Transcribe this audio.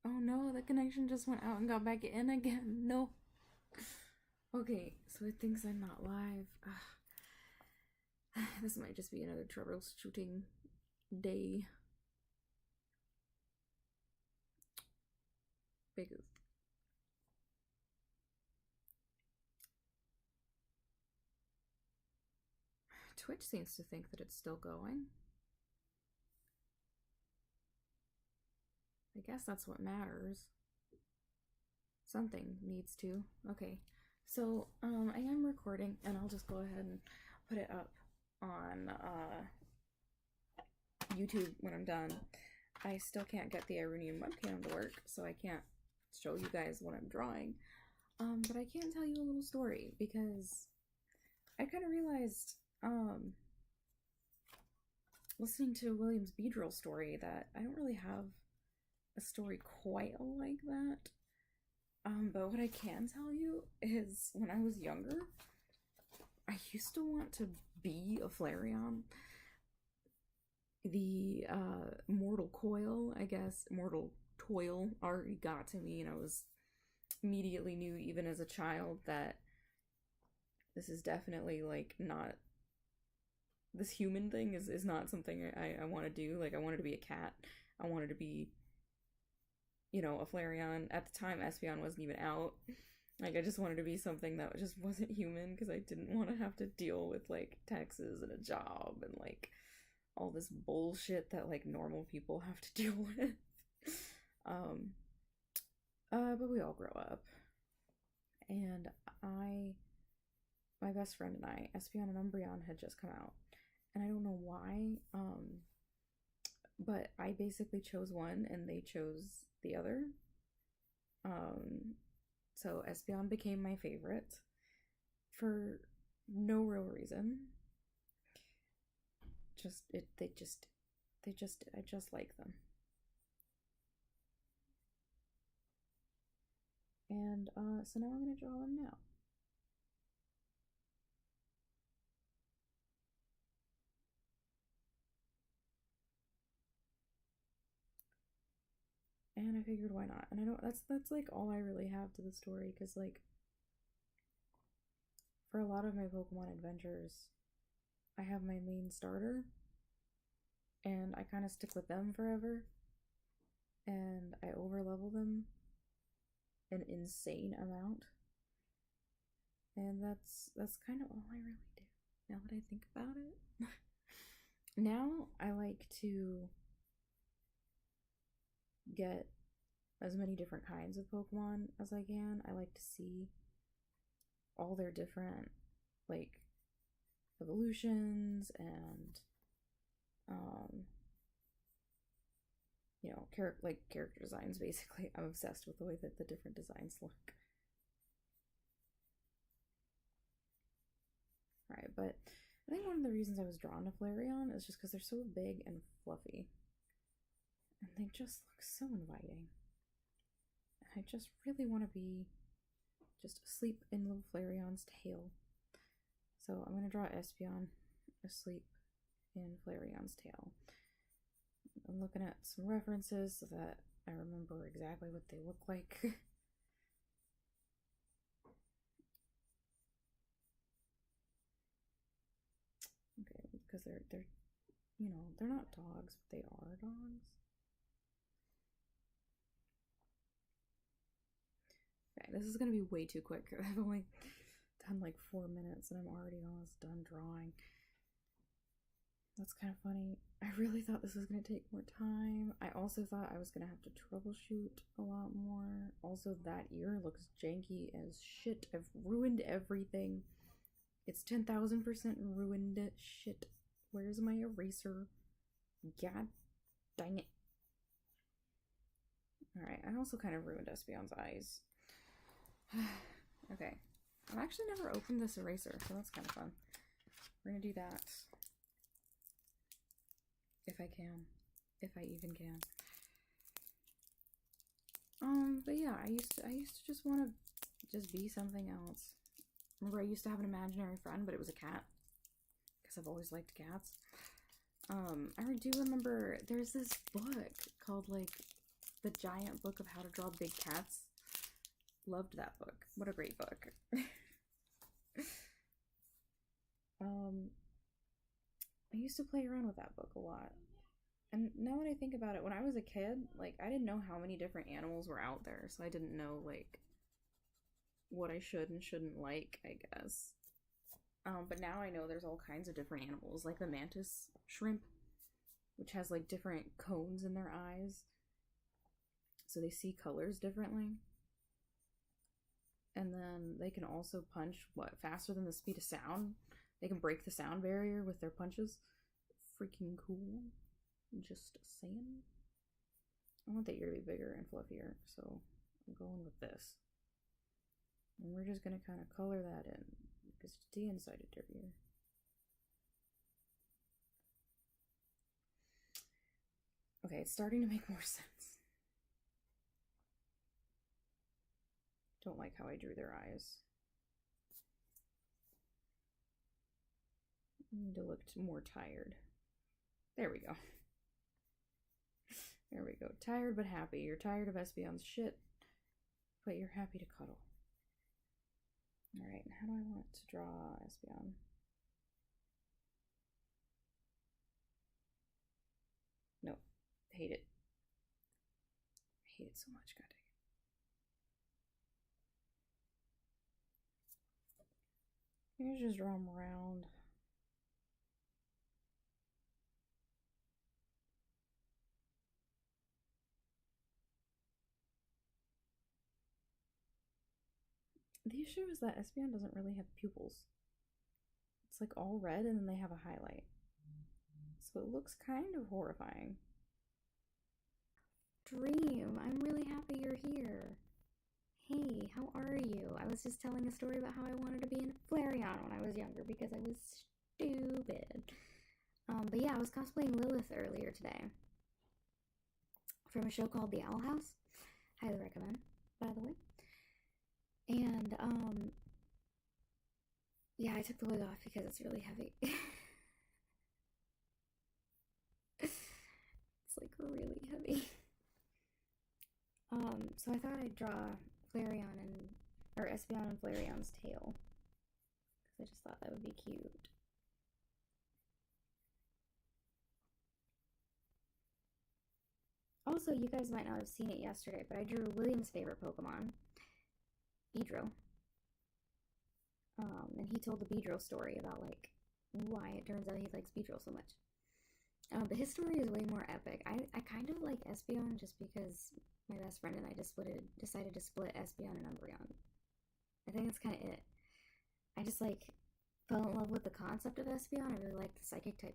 Oh no, the connection just went out and got back in again. No. Okay, so it thinks I'm not live. This might just be another troubleshooting day. Big oof. Twitch seems to think that it's still going. I guess that's what matters. Something needs to. Okay. So, I am recording, and I'll just go ahead and put it up on YouTube when I'm done. I still can't get the Irunian webcam to work, so I can't show you guys what I'm drawing. But I can tell you a little story, because I kind of realized, listening to William's Beedrill story, that I don't really have a story quite like that. But what I can tell you is when I was younger, I used to want to be a Flareon. The Mortal Coil, I guess, Mortal Toil already got to me, and I was immediately knew, even as a child, that this is definitely like not this human thing is not something I want to do. Like, I wanted to be a cat. I wanted to be, a Flareon. At the time, Espeon wasn't even out. Like, I just wanted to be something that just wasn't human, because I didn't want to have to deal with, like, taxes and a job and, like, all this bullshit that, like, normal people have to deal with. um, but we all grow up. And my best friend and I, Espeon and Umbreon, had just come out. And I don't know why, but I basically chose one and they chose the other. So Espeon became my favorite for no real reason. I just like them. And so now I'm gonna draw them now. And I figured, why not? And I don't, that's like all I really have to the story, because like for a lot of my Pokemon adventures, I have my main starter and I kind of stick with them forever, and I overlevel them an insane amount. And that's kind of all I really do, now that I think about it. Now I like to get as many different kinds of Pokemon as I can. I like to see all their different, like, evolutions and character designs. Basically, I'm obsessed with the way that the different designs look. Right, but I think one of the reasons I was drawn to Flareon is just because they're so big and fluffy, and they just look so inviting. I just really want to be just asleep in little Flareon's tail. So I'm going to draw Espeon asleep in Flareon's tail. I'm looking at some references so that I remember exactly what they look like. Okay, because they're they're not dogs, but they are dogs. Okay, this is gonna be way too quick. I've only done like 4 minutes and I'm already almost done drawing. That's kind of funny. I really thought this was going to take more time. I also thought I was going to have to troubleshoot a lot more. Also, that ear looks janky as shit. I've ruined everything. It's 10,000% ruined shit. Where's my eraser? God dang it. Alright, I also kind of ruined Espeon's eyes. Okay. I've actually never opened this eraser, so that's kind of fun. We're gonna do that. If I can. If I even can. But yeah, I used to just want to just be something else. Remember, I used to have an imaginary friend, but it was a cat. Because I've always liked cats. I do remember there's this book called, like, The Giant Book of How to Draw Big Cats. Loved that book. What a great book. I used to play around with that book a lot. And now that I think about it, when I was a kid, like, I didn't know how many different animals were out there, so I didn't know, like, what I should and shouldn't like, I guess. But now I know there's all kinds of different animals, like the mantis shrimp, which has, like, different cones in their eyes, so they see colors differently. And then they can also punch, what, faster than the speed of sound? They can break the sound barrier with their punches. Freaking cool. Just saying. I want the ear to be bigger and fluffier, so I'm going with this. And we're just going to kind of color that in, because the inside is dirtier. Okay, it's starting to make more sense. Don't like how I drew their eyes. I need to look more tired. There we go. There we go. Tired but happy. You're tired of Espeon's shit, but you're happy to cuddle. Alright, how do I want to draw Espeon? No. Hate it. I hate it so much. God dang it. You just draw them around. The issue is that Espeon doesn't really have pupils. It's like all red and then they have a highlight. So it looks kind of horrifying. Dream, I'm really happy you're here. Hey, how are you? I was just telling a story about how I wanted to be in Flareon when I was younger because I was stupid. But yeah, I was cosplaying Lilith earlier today from a show called The Owl House. Highly recommend, by the way. And, yeah, I took the wig off because it's really heavy. It's like really heavy. So I thought I'd draw Flareon or Espeon and Flareon's tail. Because I just thought that would be cute. Also, you guys might not have seen it yesterday, but I drew William's favorite Pokemon, Beedrill. And he told the Beedrill story about, like, why it turns out he likes Beedrill so much. But his story is way more epic. I kind of like Espeon just because my best friend and I decided to split Espeon and Umbreon. I think that's kind of it. I just, like, fell in love with the concept of Espeon. I really like the psychic type